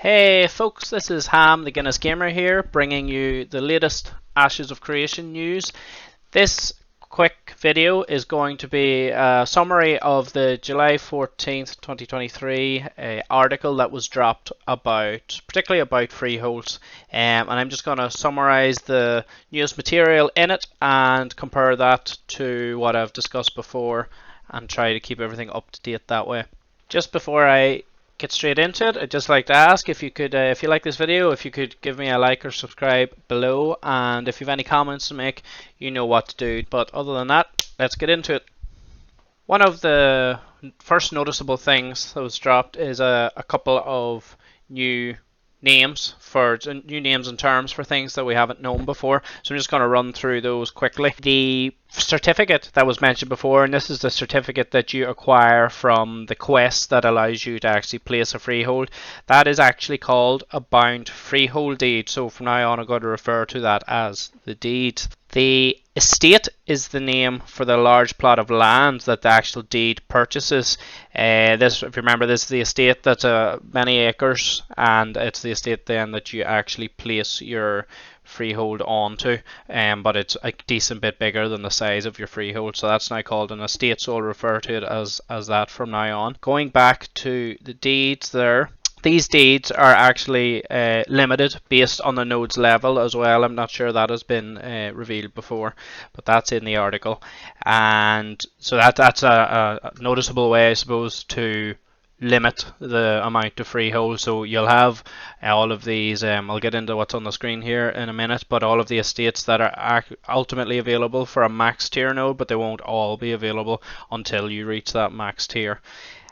Hey folks, this is Ham the Guinness Gamer here, bringing you the latest Ashes of Creation news. This quick video is going to be a summary of the July 14th, 2023 article that was dropped particularly about freeholds. And I'm just going to summarize the news material in it and compare that to what I've discussed before and try to keep everything up to date that way. Just before I get straight into it, I'd just like to ask if you could, if you like this video, if you could give me a like or subscribe below, and if you have any comments to make, you know what to do. But other than that, let's get into it. One of the first noticeable things that was dropped is a couple of new names and terms for things that we haven't known before. So I'm just going to run through those quickly. The certificate that was mentioned before, and this is the certificate that you acquire from the quest that allows you to actually place a freehold, that is actually called a bound freehold deed. So from now on I'm going to refer to that as the deed. The estate is the name for the large plot of land that the actual deed purchases. This, if you remember, this is the estate that's many acres, and it's the estate then that you actually place your freehold onto, but it's a decent bit bigger than the size of your freehold, so that's now called an estate, so I'll refer to it as that from now on. Going back to the deeds there, these deeds are actually limited based on the node's level as well. I'm not sure that has been revealed before, but that's in the article. And so that's a noticeable way, I suppose, to limit the amount of freeholds. So you'll have all of these, I'll get into what's on the screen here in a minute, but all of the estates that are ultimately available for a max tier node, but they won't all be available until you reach that max tier.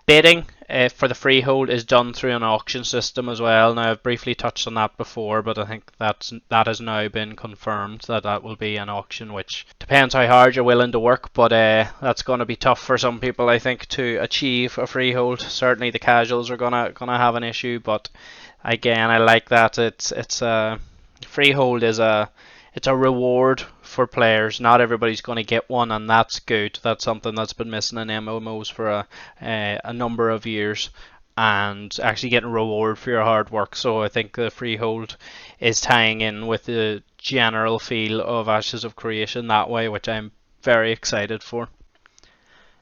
Bidding for the freehold is done through an auction system as well. Now, I've briefly touched on that before, but I think that has now been confirmed that will be an auction, which depends how hard you're willing to work, but that's going to be tough for some people, I think, to achieve a freehold. Certainly the casuals are gonna have an issue, but again, I like that it's freehold is it's a reward for players. Not everybody's going to get one, and that's good. That's something that's been missing in MMOs for a number of years, and actually getting reward for your hard work. So I think the freehold is tying in with the general feel of Ashes of Creation that way, which I'm very excited for.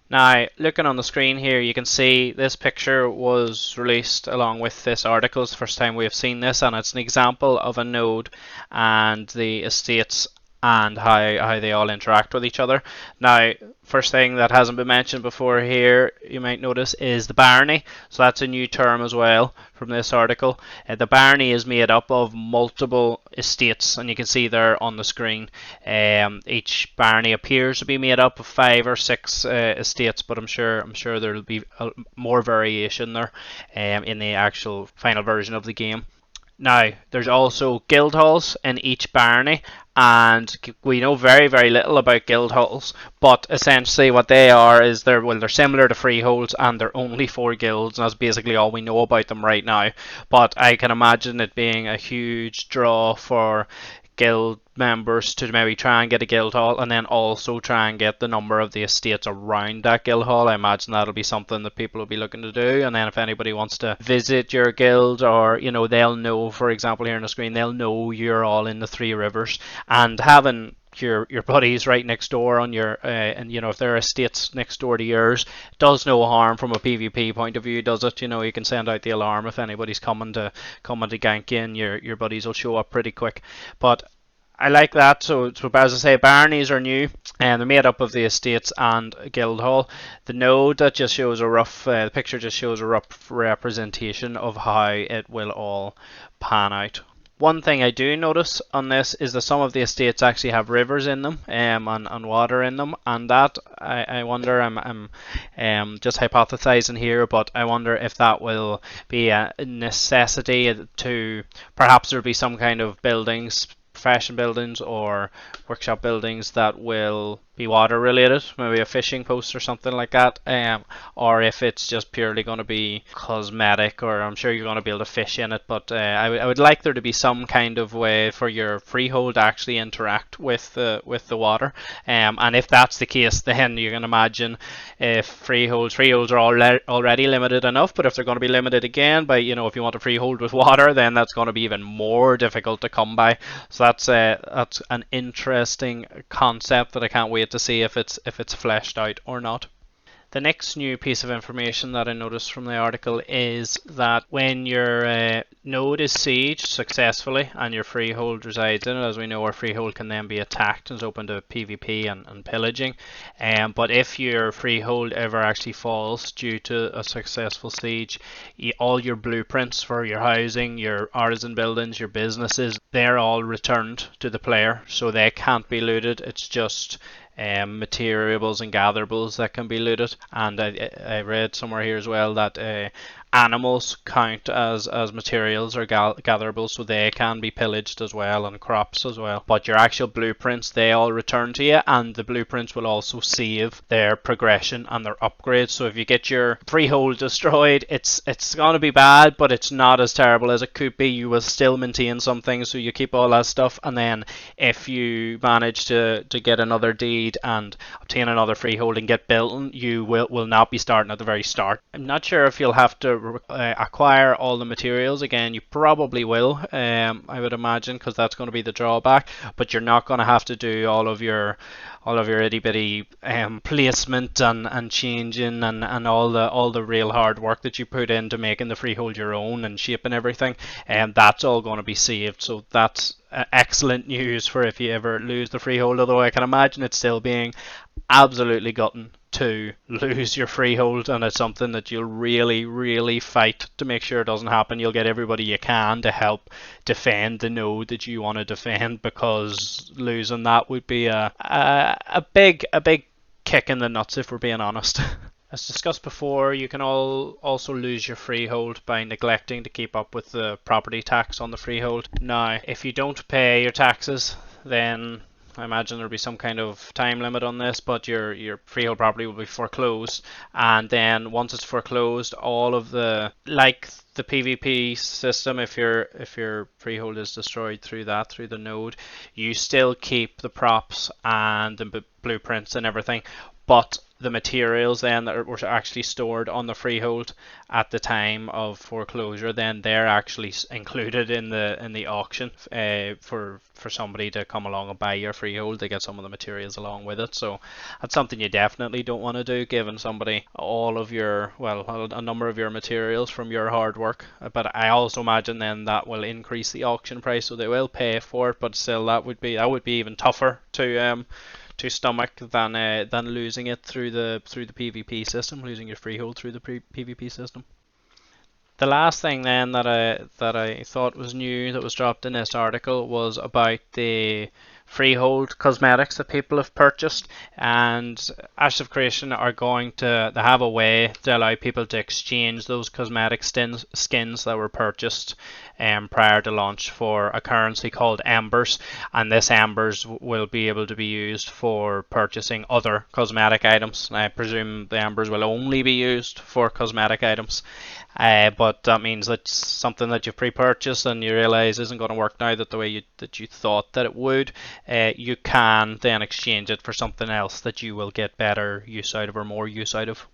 Now, looking on the screen here, you can see this picture was released along with this article. It's the first time we have seen this, and it's an example of a node and the estates and how they all interact with each other. Now, first thing that hasn't been mentioned before here, you might notice, is the barony. So that's a new term as well from this article. The barony is made up of multiple estates, and you can see there on the screen. Each barony appears to be made up of 5 or 6 estates, but I'm sure there will be more variation there in the actual final version of the game. Now, there's also guild halls in each barony, and we know very, very little about guild halls, but essentially what they are is they're similar to freeholds, and they're only for guilds, and that's basically all we know about them right now. But I can imagine it being a huge draw for guild members to maybe try and get a guild hall, and then also try and get the number of the estates around that guild hall. I imagine that'll be something that people will be looking to do. And then if anybody wants to visit your guild, or they'll know, for example, here on the screen, they'll know you're all in the Three Rivers, and having your buddies right next door on your and if there are estates next door to yours, does no harm from a PvP point of view, does it? You can send out the alarm if anybody's coming to gank you, and your buddies will show up pretty quick. But I like that. So as I say, baronies are new, and they're made up of the estates and a guild hall. The node that just shows a rough, the picture just shows a rough representation of how it will all pan out. One thing I do notice on this is that some of the estates actually have rivers in them, and water in them, and that I wonder, I'm just hypothesizing here, but I wonder if that will be a necessity to perhaps there be some kind of buildings profession buildings or workshop buildings that will be water related, maybe a fishing post or something like that, or if it's just purely going to be cosmetic, or I'm sure you're going to be able to fish in it, but I would like there to be some kind of way for your freehold to actually interact with the water, and if that's the case, then you can imagine if freeholds are already limited enough, but if they're going to be limited again by, if you want a freehold with water, then that's going to be even more difficult to come by. So that's an interesting concept that I can't wait to see if it's fleshed out or not. The next new piece of information that I noticed from the article is that when your node is sieged successfully and your freehold resides in it, as we know, our freehold can then be attacked and is open to PvP and pillaging. But if your freehold ever actually falls due to a successful siege, all your blueprints for your housing, your artisan buildings, your businesses, they're all returned to the player, so they can't be looted. It's just materials and gatherables that can be looted. And I read somewhere here as well that animals count as materials or gatherables, so they can be pillaged as well, and crops as well. But your actual blueprints, they all return to you, and the blueprints will also save their progression and their upgrades. So if you get your freehold destroyed, it's going to be bad, but it's not as terrible as it could be. You will still maintain some things, so you keep all that stuff, and then if you manage to get another deed and obtain another freehold and get built, you will not be starting at the very start. I'm not sure if you'll have to acquire all the materials again. You probably will, I would imagine, because that's going to be the drawback, but you're not going to have to do all of your itty bitty placement and changing and all the real hard work that you put into making the freehold your own and shaping everything, and that's all going to be saved. So that's excellent news for if you ever lose the freehold, although I can imagine it still being absolutely gutting to lose your freehold, and it's something that you'll really fight to make sure it doesn't happen. You'll get everybody you can to help defend the node that you want to defend, because losing that would be a big kick in the nuts, if we're being honest. As discussed before, you can also lose your freehold by neglecting to keep up with the property tax on the freehold. Now, if you don't pay your taxes, then I imagine there'll be some kind of time limit on this, but your freehold property will be foreclosed, and then once it's foreclosed, all of the PvP system, if your freehold is destroyed through the node, you still keep the props and the blueprints and everything, but the materials then that were actually stored on the freehold at the time of foreclosure, then they're actually included in the auction for somebody to come along and buy your freehold. They get some of the materials along with it, so that's something you definitely don't want to do, giving somebody all of your, a number of your materials from your hard work. But I also imagine then that will increase the auction price, so they will pay for it, but still that would be even tougher to stomach than losing it through the PvP system, losing your freehold through the PvP system. The last thing then that I thought was new that was dropped in this article was about the freehold cosmetics that people have purchased, and Ashes of Creation are going to have a way to allow people to exchange those cosmetic skins that were purchased prior to launch for a currency called Embers, and this Embers will be able to be used for purchasing other cosmetic items. I presume the Embers will only be used for cosmetic items, but that means that's something that you've pre-purchased and you realize isn't going to work now the way that you thought that it would. You can then exchange it for something else that you will get better use out of or more use out of.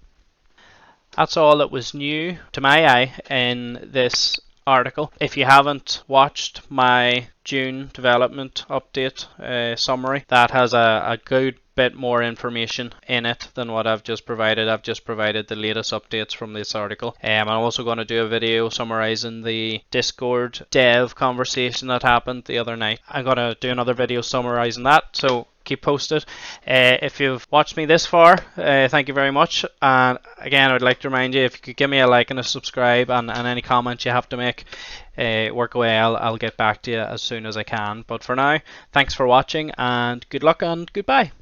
That's all that was new to my eye in this article. If you haven't watched my June development update summary, that has a good bit more information in it than what I've just provided. I've just provided the latest updates from this article. I'm also going to do a video summarizing the Discord dev conversation that happened the other night. I'm going to do another video summarizing that, so keep posted. If you've watched me this far, thank you very much, and again I would like to remind you, if you could give me a like and a subscribe, and any comments you have to make, work away. I'll get back to you as soon as I can. But for now, thanks for watching, and good luck and goodbye.